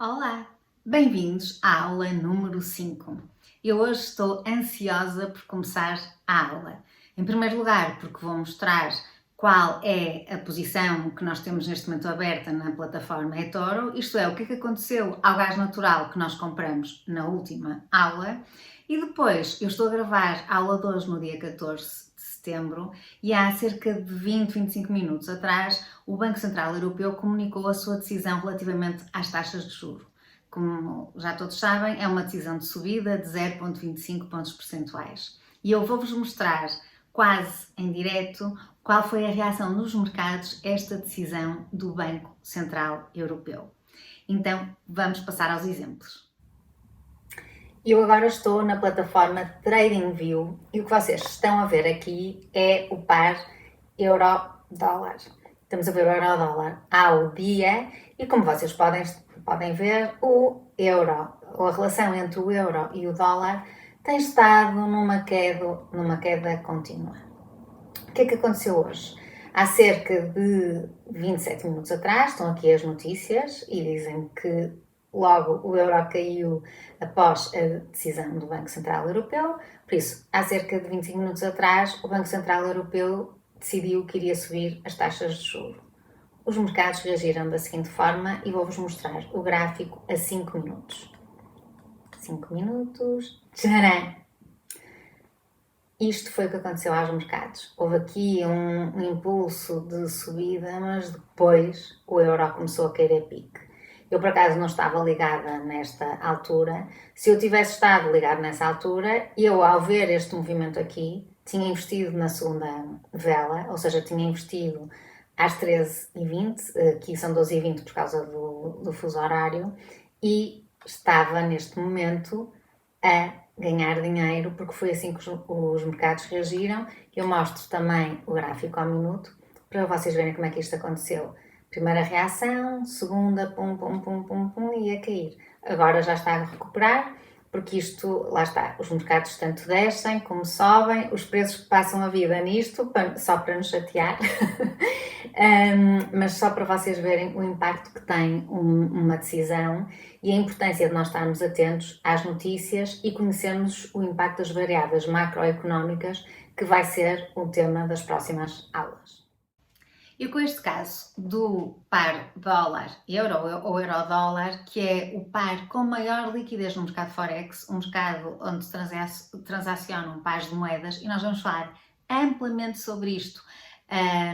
Olá, bem-vindos à aula número 5. Eu hoje estou ansiosa por começar a aula. Em primeiro lugar, porque vou mostrar qual é a posição que nós temos neste momento aberta na plataforma eToro, isto é, o que aconteceu ao gás natural que nós compramos na última aula. E depois, eu estou a gravar a aula de hoje no dia 14 de setembro e há cerca de 20-25 minutos atrás o Banco Central Europeu comunicou a sua decisão relativamente às taxas de juros. Como já todos sabem, é uma decisão de subida de 0,25 pontos percentuais. E eu vou-vos mostrar, quase em direto, qual foi a reação nos mercados a esta decisão do Banco Central Europeu. Então, vamos passar aos exemplos. Eu agora estou na plataforma TradingView e o que vocês estão a ver aqui é o par euro-dólar. Estamos a ver o euro-dólar ao dia e como vocês podem ver, o euro, ou a relação entre o euro e o dólar tem estado numa queda contínua. O que é que aconteceu hoje? Há cerca de 27 minutos atrás, estão aqui as notícias e dizem que logo o euro caiu após a decisão do Banco Central Europeu. Por isso, há cerca de 25 minutos atrás, o Banco Central Europeu decidiu que iria subir as taxas de juros. Os mercados reagiram da seguinte forma e vou-vos mostrar o gráfico a 5 minutos. 5 minutos. Tcharam! Isto foi o que aconteceu aos mercados. Houve aqui um impulso de subida, mas depois o euro começou a cair a pique. Eu, por acaso, não estava ligada nesta altura. Se eu tivesse estado ligada nessa altura, eu, ao ver este movimento aqui, tinha investido na segunda vela, ou seja, tinha investido às 13h20, aqui são 12h20 por causa do fuso horário, e estava neste momento a ganhar dinheiro, porque foi assim que os mercados reagiram. Eu mostro também o gráfico ao minuto, para vocês verem como é que isto aconteceu. Primeira reação, segunda, pum, pum, pum, pum, pum, e a cair. Agora já está a recuperar, porque isto, lá está, os mercados tanto descem como sobem, os preços passam a vida nisto, só para nos chatear, mas só para vocês verem o impacto que tem uma decisão e a importância de nós estarmos atentos às notícias e conhecermos o impacto das variáveis macroeconómicas, que vai ser o tema das próximas aulas. E com este caso do par dólar-euro ou euro-dólar, que é o par com maior liquidez no mercado Forex, um mercado onde se transacionam pares de moedas, e nós vamos falar amplamente sobre isto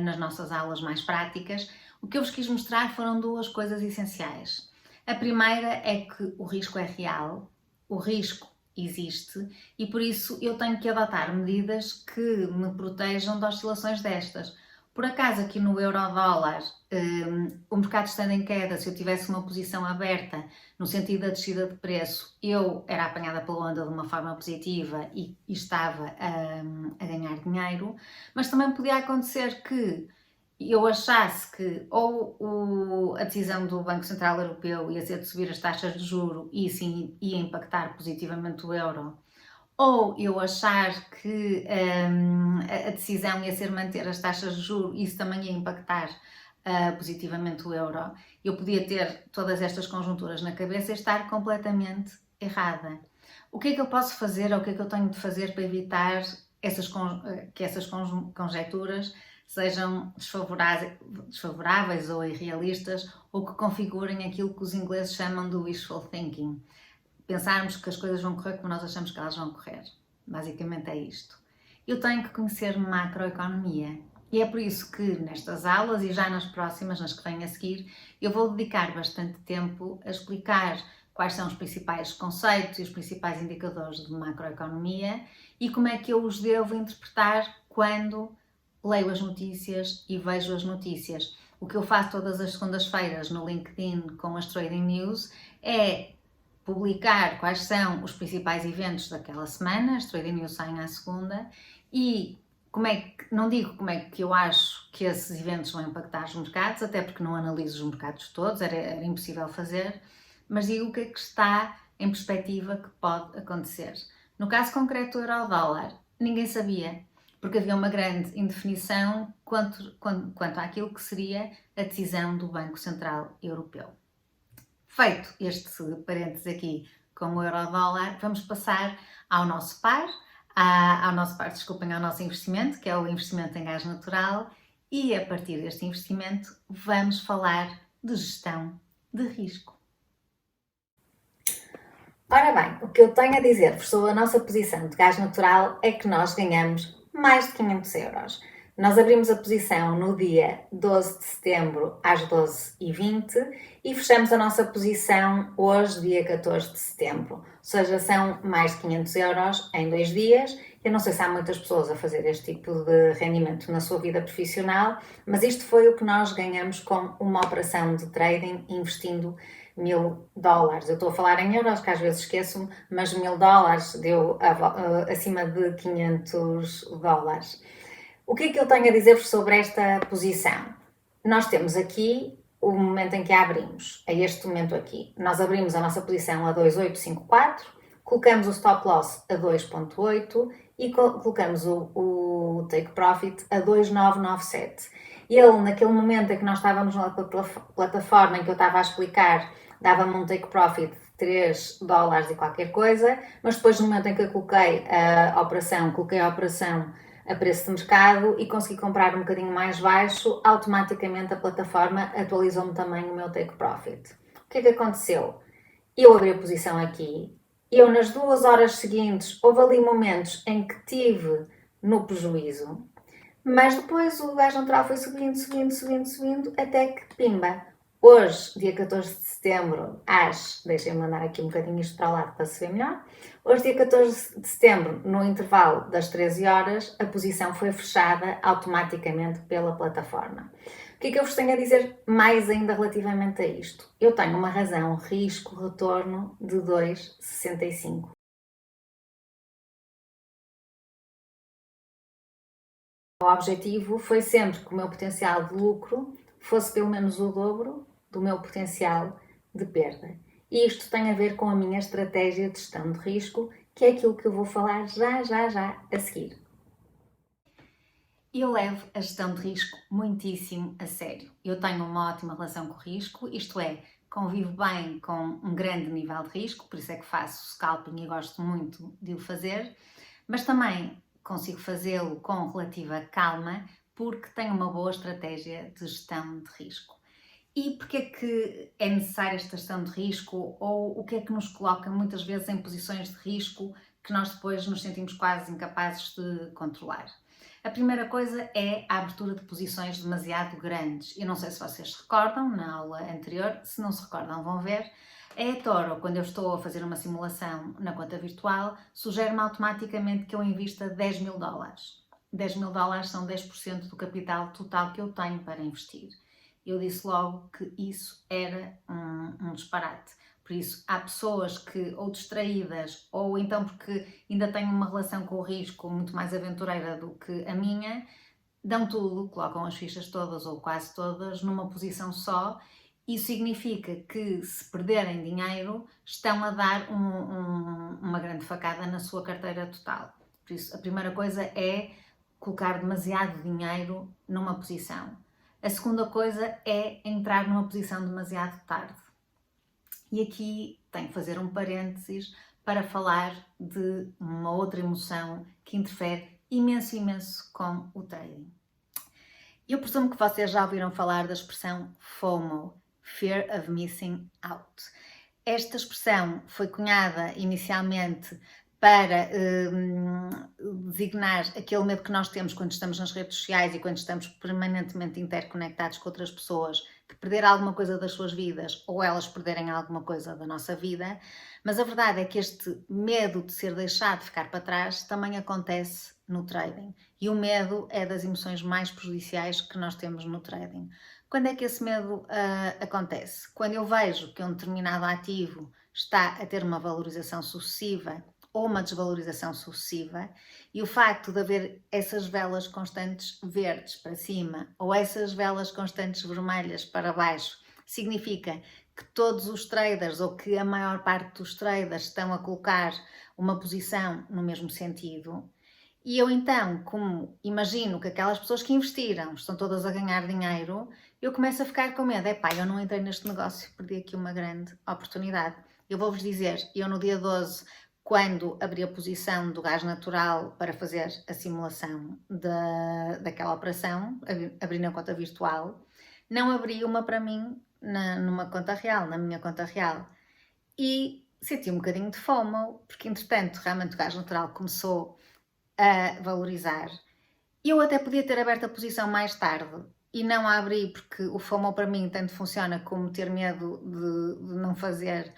nas nossas aulas mais práticas. O que eu vos quis mostrar foram duas coisas essenciais. A primeira é que o risco é real, o risco existe e por isso eu tenho que adotar medidas que me protejam de oscilações destas. Por acaso aqui no euro-dólar o mercado estando em queda, se eu tivesse uma posição aberta no sentido da descida de preço, eu era apanhada pela onda de uma forma positiva e estava a ganhar dinheiro, mas também podia acontecer que eu achasse que ou a decisão do Banco Central Europeu ia ser de subir as taxas de juro e isso ia impactar positivamente o euro, ou eu achar que a decisão ia ser manter as taxas de juros e isso também ia impactar positivamente o euro. Eu podia ter todas estas conjunturas na cabeça e estar completamente errada. O que é que eu posso fazer ou o que é que eu tenho de fazer para evitar que essas conjecturas sejam desfavoráveis ou irrealistas ou que configurem aquilo que os ingleses chamam de wishful thinking? Pensarmos que as coisas vão correr como nós achamos que elas vão correr. Basicamente é isto. Eu tenho que conhecer macroeconomia e é por isso que nestas aulas e já nas próximas, nas que vêm a seguir, eu vou dedicar bastante tempo a explicar quais são os principais conceitos e os principais indicadores de macroeconomia e como é que eu os devo interpretar quando leio as notícias e vejo as notícias. O que eu faço todas as segundas-feiras no LinkedIn com as Trading News é publicar quais são os principais eventos daquela semana, as Trading News saem à segunda, e não digo como é que eu acho que esses eventos vão impactar os mercados, até porque não analiso os mercados todos, era impossível fazer, mas digo o que é que está em perspectiva que pode acontecer. No caso concreto do euro-dólar, ninguém sabia, porque havia uma grande indefinição quanto àquilo que seria a decisão do Banco Central Europeu. Feito este parênteses aqui com o euro-dólar, vamos passar ao nosso par, ao nosso investimento, que é o investimento em gás natural, e a partir deste investimento vamos falar de gestão de risco. Ora bem, o que eu tenho a dizer-vos sobre a nossa posição de gás natural é que nós ganhamos mais de 500 euros. Nós abrimos a posição no dia 12 de setembro às 12h20 e fechamos a nossa posição hoje, dia 14 de setembro. Ou seja, são mais de 500 euros em 2 dias. Eu não sei se há muitas pessoas a fazer este tipo de rendimento na sua vida profissional, mas isto foi o que nós ganhamos com uma operação de trading investindo $1000. Eu estou a falar em euros, que às vezes esqueço-me, mas $1000 deu acima de $500. O que é que eu tenho a dizer-vos sobre esta posição? Nós temos aqui o momento em que a abrimos, é este momento aqui. Nós abrimos a nossa posição a 2.854, colocamos o stop loss a 2.8 e colocamos o take profit a 2.997. Ele, naquele momento em que nós estávamos na plataforma em que eu estava a explicar, dava-me um take profit de $3 e qualquer coisa, mas depois no momento em que eu coloquei a operação a preço de mercado e consegui comprar um bocadinho mais baixo, automaticamente a plataforma atualizou-me também o meu take profit. O que é que aconteceu? Eu abri a posição aqui, eu nas 2 horas seguintes, houve ali momentos em que tive no prejuízo, mas depois o gás natural foi subindo, até que pimba. Hoje, dia 14 de setembro, deixem-me mandar aqui um bocadinho isto para o lado para se ver melhor. Hoje, dia 14 de setembro, no intervalo das 13 horas, a posição foi fechada automaticamente pela plataforma. O que é que eu vos tenho a dizer mais ainda relativamente a isto? Eu tenho uma razão risco-retorno de 2,65. O objetivo foi sempre que o meu potencial de lucro fosse pelo menos o dobro do meu potencial de perda. E isto tem a ver com a minha estratégia de gestão de risco, que é aquilo que eu vou falar já a seguir. Eu levo a gestão de risco muitíssimo a sério. Eu tenho uma ótima relação com o risco, isto é, convivo bem com um grande nível de risco, por isso é que faço scalping e gosto muito de o fazer, mas também consigo fazê-lo com relativa calma porque tenho uma boa estratégia de gestão de risco. E porquê é que é necessária esta gestão de risco ou o que é que nos coloca muitas vezes em posições de risco que nós depois nos sentimos quase incapazes de controlar? A primeira coisa é a abertura de posições demasiado grandes. Eu não sei se vocês se recordam, na aula anterior, se não se recordam vão ver. A eToro, quando eu estou a fazer uma simulação na conta virtual, sugere-me automaticamente que eu invista $10.000. $10.000 são 10% do capital total que eu tenho para investir. Eu disse logo que isso era um disparate. Por isso, há pessoas que, ou distraídas, ou então porque ainda têm uma relação com o risco muito mais aventureira do que a minha, dão tudo, colocam as fichas todas ou quase todas numa posição só. Isso significa que, se perderem dinheiro, estão a dar uma grande facada na sua carteira total. Por isso, a primeira coisa é colocar demasiado dinheiro numa posição. A segunda coisa é entrar numa posição demasiado tarde. E aqui tenho que fazer um parênteses para falar de uma outra emoção que interfere imenso com o trading. Eu presumo que vocês já ouviram falar da expressão FOMO, Fear of Missing Out. Esta expressão foi cunhada inicialmente para designar aquele medo que nós temos quando estamos nas redes sociais e quando estamos permanentemente interconectados com outras pessoas, de perder alguma coisa das suas vidas ou elas perderem alguma coisa da nossa vida, mas a verdade é que este medo de ser deixado de ficar para trás também acontece no trading. E o medo é das emoções mais prejudiciais que nós temos no trading. Quando é que esse medo acontece? Quando eu vejo que um determinado ativo está a ter uma valorização sucessiva ou uma desvalorização sucessiva, e o facto de haver essas velas constantes verdes para cima ou essas velas constantes vermelhas para baixo, significa que todos os traders ou que a maior parte dos traders estão a colocar uma posição no mesmo sentido. E eu então, como imagino que aquelas pessoas que investiram estão todas a ganhar dinheiro, eu começo a ficar com medo. Epá, eu não entrei neste negócio, perdi aqui uma grande oportunidade. Eu vou-vos dizer, eu no dia 12, quando abri a posição do gás natural para fazer a simulação daquela operação, abri na conta virtual, não abri uma para mim numa conta real, na minha conta real. E senti um bocadinho de FOMO, porque entretanto realmente o gás natural começou a valorizar. Eu até podia ter aberto a posição mais tarde e não a abri, porque o FOMO para mim tanto funciona como ter medo de não fazer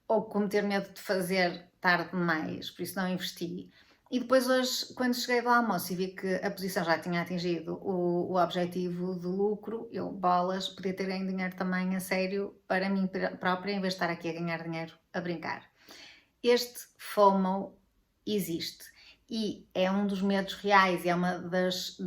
ou como ter medo de fazer tarde demais, por isso não investi. E depois hoje, quando cheguei do almoço e vi que a posição já tinha atingido o objetivo de lucro, eu, bolas, podia ter ganho dinheiro também a sério para mim própria, em vez de estar aqui a ganhar dinheiro a brincar. Este FOMO existe e é um dos medos reais e é uma dos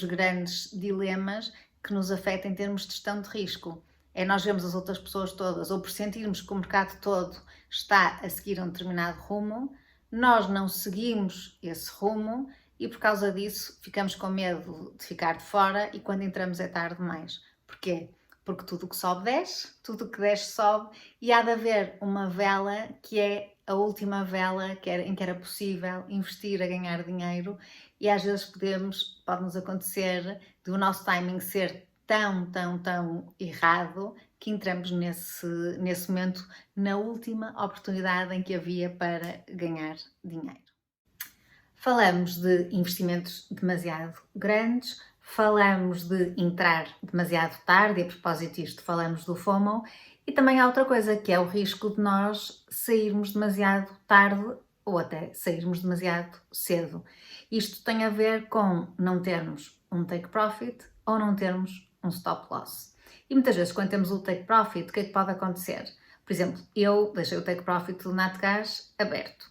grandes dilemas que nos afeta em termos de gestão de risco. É nós vemos as outras pessoas todas, ou por sentirmos que o mercado todo está a seguir um determinado rumo, nós não seguimos esse rumo e por causa disso ficamos com medo de ficar de fora e quando entramos é tarde demais. Porquê? Porque tudo o que sobe desce, tudo o que desce sobe e há de haver uma vela que é a última vela em que era possível investir a ganhar dinheiro e às vezes pode-nos acontecer do nosso timing ser tão errado que entramos nesse momento na última oportunidade em que havia para ganhar dinheiro. Falamos de investimentos demasiado grandes, falamos de entrar demasiado tarde, e a propósito disto falamos do FOMO, e também há outra coisa que é o risco de nós sairmos demasiado tarde ou até sairmos demasiado cedo. Isto tem a ver com não termos um take profit ou não termos um stop loss. E muitas vezes quando temos o take profit, o que é que pode acontecer? Por exemplo, eu deixei o take profit do Natgas aberto.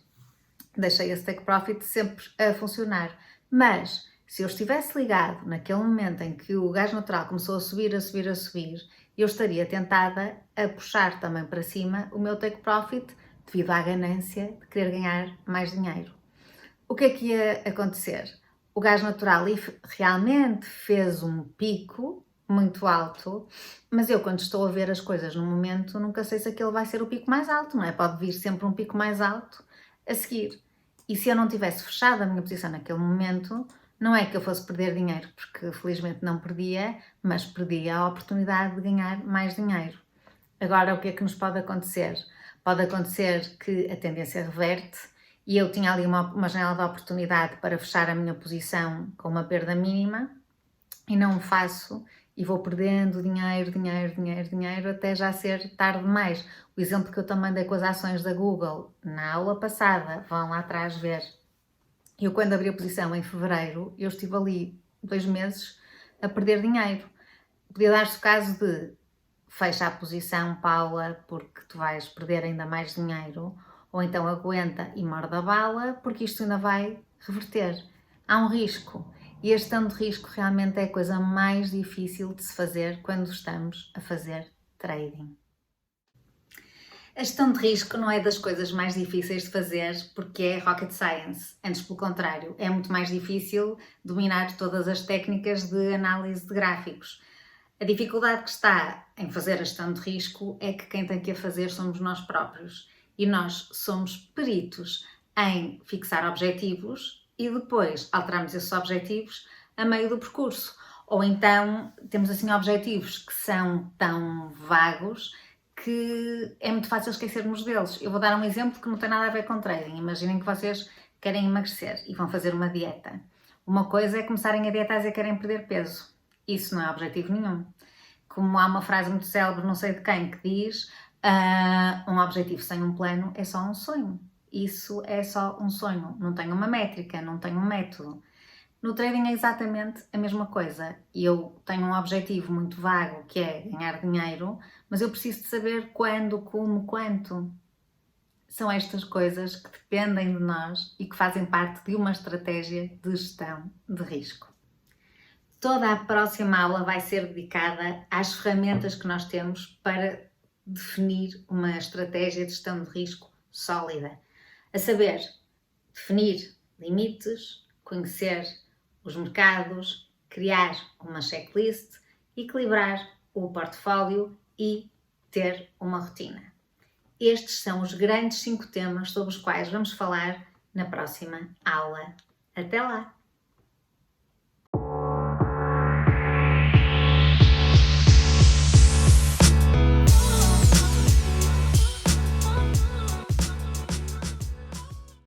Deixei esse take profit sempre a funcionar. Mas se eu estivesse ligado naquele momento em que o gás natural começou a subir, eu estaria tentada a puxar também para cima o meu take profit devido à ganância de querer ganhar mais dinheiro. O que é que ia acontecer? O gás natural realmente fez um pico muito alto, mas eu quando estou a ver as coisas no momento nunca sei se aquele vai ser o pico mais alto, não é? Pode vir sempre um pico mais alto a seguir. E se eu não tivesse fechado a minha posição naquele momento, não é que eu fosse perder dinheiro, porque felizmente não perdia, mas perdia a oportunidade de ganhar mais dinheiro. Agora, o que é que nos pode acontecer? Pode acontecer que a tendência reverte e eu tinha ali uma janela de oportunidade para fechar a minha posição com uma perda mínima e não o faço e vou perdendo dinheiro até já ser tarde demais. O exemplo que eu também dei com as ações da Google na aula passada, vão lá atrás ver. Eu quando abri a posição em fevereiro, eu estive ali 2 meses a perder dinheiro. Podia dar-se o caso de fecha a posição, Paula, porque tu vais perder ainda mais dinheiro, ou então aguenta e morde a bala, porque isto ainda vai reverter. Há um risco. E a gestão de risco realmente é a coisa mais difícil de se fazer quando estamos a fazer trading. A gestão de risco não é das coisas mais difíceis de fazer porque é rocket science. Antes, pelo contrário, é muito mais difícil dominar todas as técnicas de análise de gráficos. A dificuldade que está em fazer a gestão de risco é que quem tem que a fazer somos nós próprios. E nós somos peritos em fixar objetivos e depois alteramos esses objetivos a meio do percurso. Ou então temos assim objetivos que são tão vagos que é muito fácil esquecermos deles. Eu vou dar um exemplo que não tem nada a ver com trading. Imaginem que vocês querem emagrecer e vão fazer uma dieta. Uma coisa é começarem a dietar e querem perder peso. Isso não é objetivo nenhum. Como há uma frase muito célebre, não sei de quem, que diz um objetivo sem um plano é só um sonho. Isso é só um sonho. Não tem uma métrica, não tem um método. No trading é exatamente a mesma coisa. Eu tenho um objetivo muito vago que é ganhar dinheiro, mas eu preciso de saber quando, como, quanto. São estas coisas que dependem de nós e que fazem parte de uma estratégia de gestão de risco. Toda a próxima aula vai ser dedicada às ferramentas que nós temos para definir uma estratégia de gestão de risco sólida. A saber, definir limites, conhecer os mercados, criar uma checklist equilibrar o portfólio e ter uma rotina. Estes são os grandes 5 temas sobre os quais vamos falar na próxima aula. Até lá!